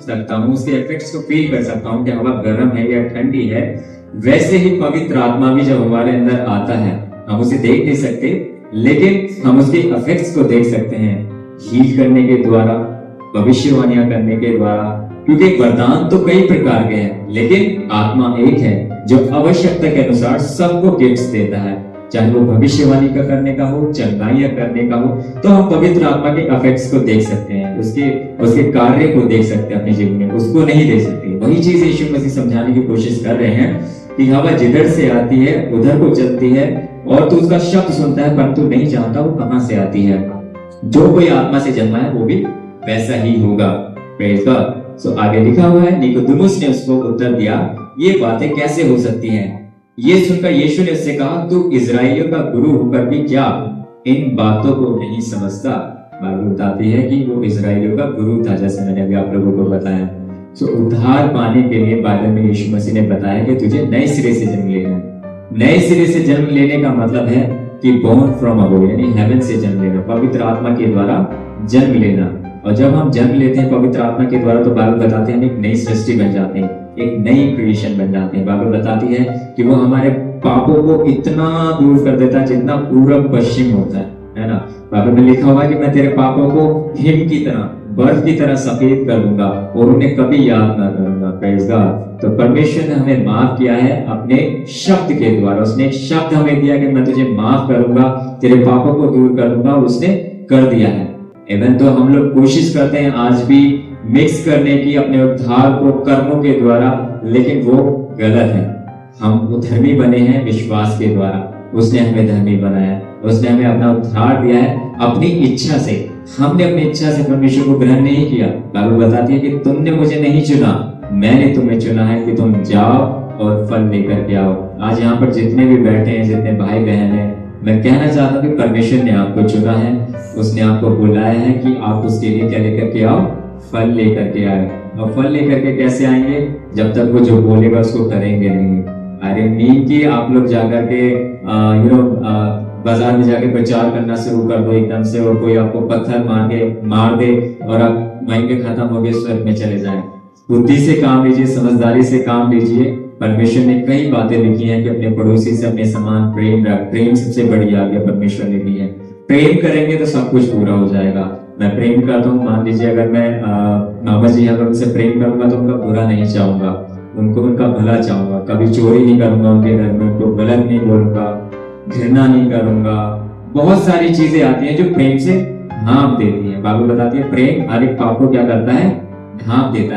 सकता हूँ, उसके इफेक्ट्स को फील कर सकता हूँ कि हवा गर्म है या ठंडी है। वैसे ही पवित्र आत्मा भी जब हमारे अंदर आता है, हम उसे देख नहीं सकते लेकिन हम उसके इफेक्ट्स को देख सकते हैं, हील करने के द्वारा, भविष्यवाणियां करने के द्वारा। क्योंकि वरदान तो कई प्रकार के हैं लेकिन आत्मा एक है जो आवश्यकता के अनुसार सबको गिफ्ट्स देता है, चाहे वो भविष्यवाणी का करने का हो, चंगाइयां करने का हो। तो हम पवित्र आत्मा के इफेक्ट्स को देख सकते हैं, उसके कार्य को देख सकते हैं अपने जीवन में, उसको नहीं देख सकते। वही चीज यीशु मसीह समझाने की कोशिश कर रहे हैं कि हवा जिधर से आती है उधर को चलती है और तू उसका शब्द सुनता है परंतु नहीं जानता वो कहां से आती है। जो कोई आत्मा से जन्मा है वो भी वैसा ही होगा। Praise God. सो आगे लिखा हुआ है, निकोदेमुस ने उसको उत्तर दिया, ये बातें कैसे हो सकती हैं? ये सुनकर यीशु ने उससे कहा, तू इजराइलियों का गुरु होकर भी क्या इन बातों को नहीं समझता? बाइबल बताती है कि वो इजराइलियों का गुरु था, जैसे मैंने अभी आप लोगों को बताया। सो उद्धार पाने के लिए बाइबल में यीशु मसीह ने बताया कि तुझे नए सिरे से जन्म लेना है। नए सिरे से जन्म लेने का मतलब है कि बोर्न फ्रॉम अबोव, यानी हेवन से जन्म लेना, पवित्र आत्मा के द्वारा जन्म लेना। और जब हम जन्म लेते हैं पवित्र आत्मा के द्वारा तो बाइबल बताते हैं हम एक नई सृष्टि बन जाते हैं, एक नई क्रिएशन बन जाते हैं। बाइबल बताती है कि वो हमारे पापों को इतना दूर कर देता है जितना पूरब पश्चिम होता है ना। बाइबल में लिखा हुआ है कि मैं तेरे पापों को हिम की तरह, बर्फ की तरह सफेद कर दूंगा और उन्हें कभी याद ना करूंगा। Praise God. तो परमेश्वर ने हमें माफ किया है अपने शब्द के द्वारा। उसने एक शब्द हमें दिया कि मैं तुझे माफ करूंगा, तेरे पापों को दूर कर दूंगा, उसने कर दिया है। इवन तो हम लोग कोशिश करते हैं आज भी मिक्स करने की अपने उद्धार को कर्मों के द्वारा, लेकिन वो गलत है। हम धर्मी बने हैं विश्वास के द्वारा, उसने हमें धर्मी बनाया, उसने हमें अपना उद्धार दिया है अपनी इच्छा से। हमने अपनी इच्छा से परमेश्वर को ग्रहण नहीं किया। बाइबल बताती है कि तुमने मुझे नहीं चुना, मैंने तुम्हें चुना है कि तुम जाओ और फल लेकर के आओ। आज यहाँ पर जितने भी बैठे हैं, जितने भाई बहन हैं, मैं कहना चाहता हूँ कि परमेश्वर ने आपको चुना है, उसने आपको बुलाया है कि आप उसके लिए क्या लेकर के आओ, फल लेकर के आए। और फल लेकर के कैसे आएंगे? जब तक वो जो बोलेगा उसको करेंगे नहीं। अरे मीन की आप लोग जाकर के बाजार में जाके प्रचार करना शुरू कर दो एकदम से, और कोई आपको पत्थर मार दे और आप वहीं पे खत्म हो गए, स्वर्ग में चले जाए। बुद्धि से काम लीजिए, समझदारी से काम लीजिए। परमेश्वर ने कई बातें लिखी हैं कि अपने पड़ोसी से अपने समान प्रेम रख। प्रेम सबसे बड़ी आज्ञा परमेश्वर ने दी है। प्रेम करेंगे तो सब कुछ पूरा हो जाएगा। मैं प्रेम करता हूँ, मान लीजिए अगर मैं मामा जी अगर उनसे प्रेम करूंगा तो उनका बुरा नहीं चाहूंगा, उनको उनका भला चाहूंगा। कभी चोरी नहीं करूंगा उनके घर में, उनको गलत नहीं बोलूंगा, घृणा नहीं करूंगा। बहुत सारी चीजें आती हैं जो प्रेम से ढांप देती हैं। बाइबल बताती है प्रेम हर एक पाप को क्या करता है, ढांप देता है।